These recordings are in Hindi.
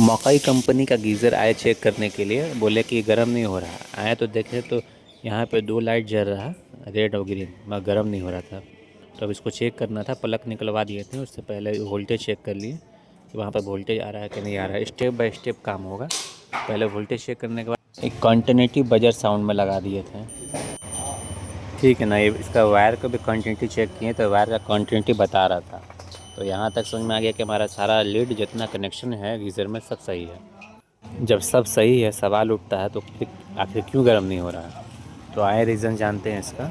मकई कंपनी का गीज़र आए चेक करने के लिए, बोले कि गर्म नहीं हो रहा। आए तो देखे तो यहाँ पे 2 लाइट जल रहा, रेड और ग्रीन, मगर गर्म नहीं हो रहा था। तो अब इसको चेक करना था, प्लग निकलवा दिए थे। उससे पहले वोल्टेज चेक कर लिए कि वहाँ पर वोल्टेज आ रहा है कि नहीं आ रहा है। स्टेप बाय स्टेप काम होगा। पहले वोल्टेज चेक करने के बाद एक कॉन्टिन्यूटी बजर साउंड में लगा दिए थे। ठीक है ना, ये इसका वायर को भी कॉन्टिन्यूटी चेक किए तो वायर का कॉन्टिन्यूटी बता रहा था। तो यहाँ तक समझ में आ गया कि हमारा सारा लीड जितना कनेक्शन है गीज़र में सब सही है। जब सब सही है, सवाल उठता है तो फिर आखिर क्यों गर्म नहीं हो रहा है। तो आए रीज़न जानते हैं इसका।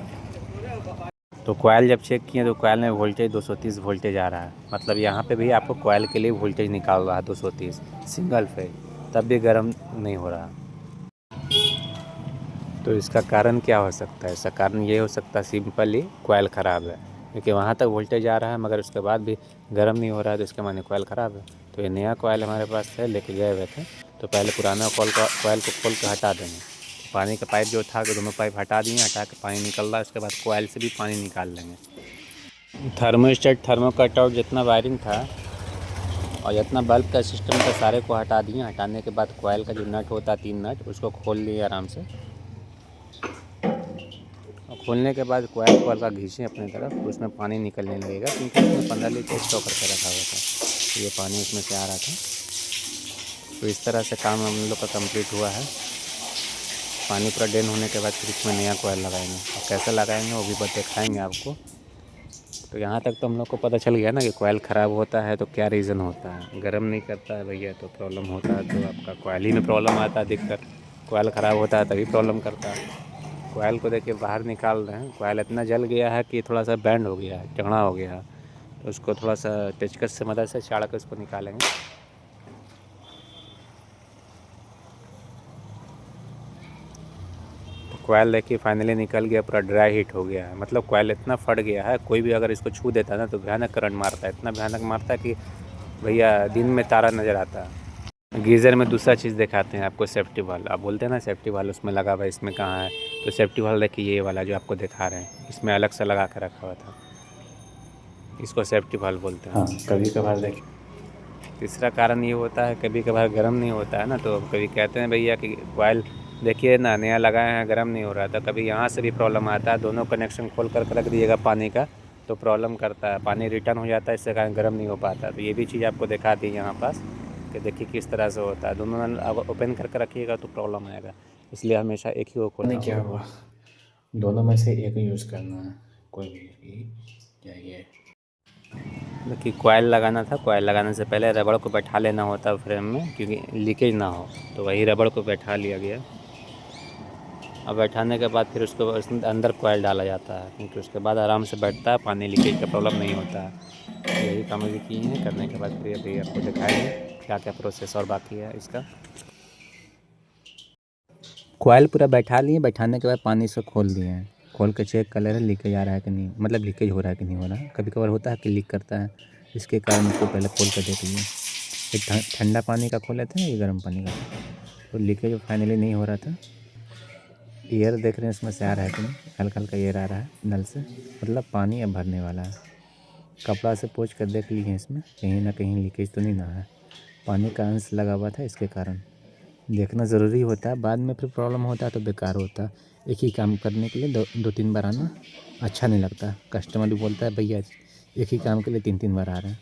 तो कोयल जब चेक किए तो कोयल में वोल्टेज 230 वोल्टेज आ रहा है। मतलब यहाँ पे भी आपको कोयल के लिए वोल्टेज निकाल रहा है 230 सिंगल फेज, तब भी गर्म नहीं हो रहा। तो इसका कारण क्या हो सकता है? इसका कारण ये हो सकता है सिंपली कोयल ख़राब है, क्योंकि वहाँ तक वोल्टेज आ रहा है मगर उसके बाद भी गर्म नहीं हो रहा है, तो इसके माने कोयल ख़राब है। तो ये नया कोयल हमारे पास है, लेके गए हुए थे। तो पहले पुराना कोयल को खोल के हटा देंगे। तो पानी का पाइप जो था, दोनों पाइप हटा दिए, हटा के पानी निकल रहा है। उसके बाद कोयल से भी पानी निकाल लेंगे। थर्मोस्टेट, थर्मो कटआउट जितना वायरिंग था और जितना बल्ब का सिस्टम था, सारे को हटा दिए। हटाने के बाद कोयल का जो नट होता है 3 नट, उसको खोल लिए आराम से। और खोलने के बाद कोयल को हल्का घींचे अपनी तरफ, तो उसमें पानी निकलने लगेगा, क्योंकि उसमें 15 लीटर स्टॉक करके रखा हुआ था। तो ये पानी उसमें से आ रहा था। तो इस तरह से काम हम लोग का कंप्लीट हुआ है। पानी पूरा ड्रेन होने के बाद फिर इसमें नया कोयल लगाएंगे, और कैसे लगाएंगे वो भी दिखाएंगे आपको। तो यहाँ तक तो हम लोग को पता चल गया ना कि कोयल ख़राब होता है तो क्या रीज़न होता है। गर्म नहीं करता है भैया तो प्रॉब्लम होता है, तो आपका कोयल ही में प्रॉब्लम आता है अधिकतर। कोयल ख़राब होता है तभी प्रॉब्लम करता है। कोयल को देखिए बाहर निकाल रहे हैं। कोयल इतना जल गया है कि थोड़ा सा बैंड हो गया है, टेढ़ा हो गया है। तो उसको थोड़ा सा पेचकस से मदद से चाड़ के उसको निकालेंगे। तो कोयल देखिए फाइनली निकल गया, पूरा ड्राई हीट हो गया है। मतलब कोयल इतना फट गया है, कोई भी अगर इसको छू देता है ना तो भयानक करंट मारता है। इतना भयानक मारता है कि भैया दिन में तारा नज़र आता है। गीज़र में दूसरा चीज़ दिखाते हैं आपको, सेफ्टी वाल्व। आप बोलते हैं ना सेफ्टी वाल्व उसमें लगा हुआ है, इसमें कहाँ है? तो सेफ्टी वाल्व देखिए, ये वाला जो आपको दिखा रहे हैं, इसमें अलग से लगा कर रखा हुआ था। इसको सेफ्टी वाल्व बोलते हैं। हाँ, कभी कभार देखिए तीसरा कारण ये होता है, कभी कभार गर्म नहीं होता है ना, तो कभी कहते हैं भैया कि कोयल देखिए ना नया लगाए हैं, गर्म नहीं हो रहा था। कभी यहाँ से भी प्रॉब्लम आता है, दोनों कनेक्शन खोल कर रख दिएगा पानी का तो प्रॉब्लम करता है, पानी रिटर्न हो जाता है, इससे कारण गर्म नहीं हो पाता। तो ये भी चीज़ आपको दिखा दी यहाँ पास कि देखिए किस तरह से होता है। दोनों नल ओपन करके रखिएगा तो प्रॉब्लम आएगा, इसलिए हमेशा एक ही को खोलना। नहीं, क्या हुआ? दोनों में से एक यूज़ करना है, कोई भी। क्या ये देखिए कोयल लगाना था, कोयल लगाने से पहले रबड़ को बैठा लेना होता है फ्रेम में, क्योंकि लीकेज ना हो। तो वही रबड़ को बैठा लिया गया। अब बैठाने के बाद फिर उसको उसमें अंदर कोयल डाला जाता है, क्योंकि उसके बाद आराम से बैठता है, पानी लीकेज का प्रॉब्लम नहीं होता है। तो यही काम अभी किए हैं। करने के बाद फिर अभी आपको दिखाएंगे क्या क्या प्रोसेस और बाकी है इसका। कोयल पूरा बैठा लिए, बैठाने के बाद पानी से खोल दिए हैं। खोल के चेक कर ले रहे लीकेज आ रहा है कि नहीं, मतलब लीकेज हो रहा है कि नहीं हो रहा है। कभी कभार होता है कि लीक करता है, इसके कारण उसको पहले खोल कर देख लिए। एक ठंडा पानी का खोले थे, ये गर्म पानी का। तो लीकेज फाइनली नहीं हो रहा था। एयर देख रहे हैं इसमें से आ रहा है कि नहीं, हल्का हल्का एयर आ रहा है नल से, मतलब पानी अब भरने वाला है। कपड़ा से पोंछ कर देख लिए इसमें कहीं ना कहीं लीकेज तो नहीं ना है। पानी का अंश लगा हुआ था, इसके कारण देखना ज़रूरी होता है। बाद में फिर प्रॉब्लम होता है तो बेकार होता है। एक ही काम करने के लिए दो तीन बार आना अच्छा नहीं लगता। कस्टमर भी बोलता है भैया एक ही काम के लिए 3 बार आ रहे हैं।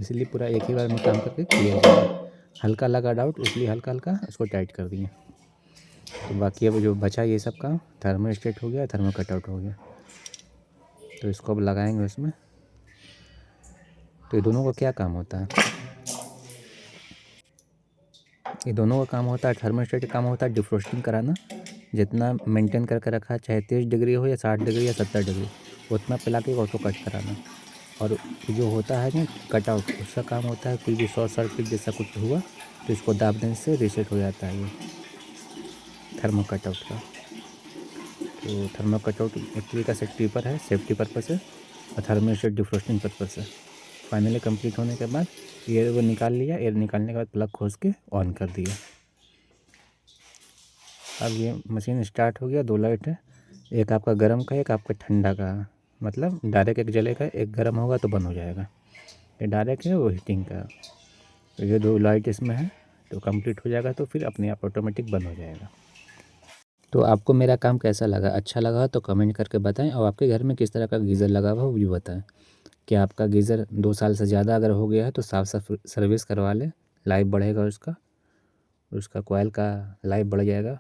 इसलिए पूरा एक ही बार में काम करके क्लियर किया। हल्का लगा डाउट, इसलिए हल्का हल्का इसको टाइट कर दिए। तो बाकी अब जो बचा ये सब काम, थर्मोस्टेट हो गया, थर्मो कटआउट हो गया। तो इसको अब लगाएंगे उसमें। तो ये दोनों का क्या काम होता है? ये दोनों का काम होता है, थर्मोस्टेट का काम होता है डिफ्रोस्टिंग कराना। जितना मेंटेन करके रखा है, चाहे 23 डिग्री हो या 60 डिग्री या 70 डिग्री, उतना पिला के ऑटो कट कराना। और जो होता है ना कटआउट, उसका काम होता है कोई भी शॉर्ट सर्किट जैसा कुछ हुआ तो इसको दाब देने से रीसेट हो जाता है ये थर्मो कटआउट का। तो थर्मो कटआउट एक तरीका से ट्रिपर है, सेफ्टी पर्पस है, और थर्मोस्टेट डिफ्रोस्टिंग पर्पस है। फाइनली कंप्लीट होने के बाद एयर वो निकाल लिया। एयर निकालने के बाद प्लग खोज के ऑन कर दिया। अब ये मशीन स्टार्ट हो गया। 2 लाइट है, एक आपका गर्म का, एक आपका ठंडा का। मतलब डायरेक्ट एक जलेगा, एक गर्म होगा तो बंद हो जाएगा। ये डायरेक्ट है, वो हीटिंग का। तो ये 2 लाइट इसमें है, तो कंप्लीट हो जाएगा तो फिर अपने आप ऑटोमेटिक बंद हो जाएगा। तो आपको मेरा काम कैसा लगा? अच्छा लगा तो कमेंट करके बताएं, और आपके घर में किस तरह का गीज़र लगा हुआ है वो भी बताएं। कि आपका गीज़र 2 साल से ज़्यादा अगर हो गया है तो साफ सर्विस करवा लें, लाइफ बढ़ेगा उसका, उसका कॉइल का लाइफ बढ़ जाएगा।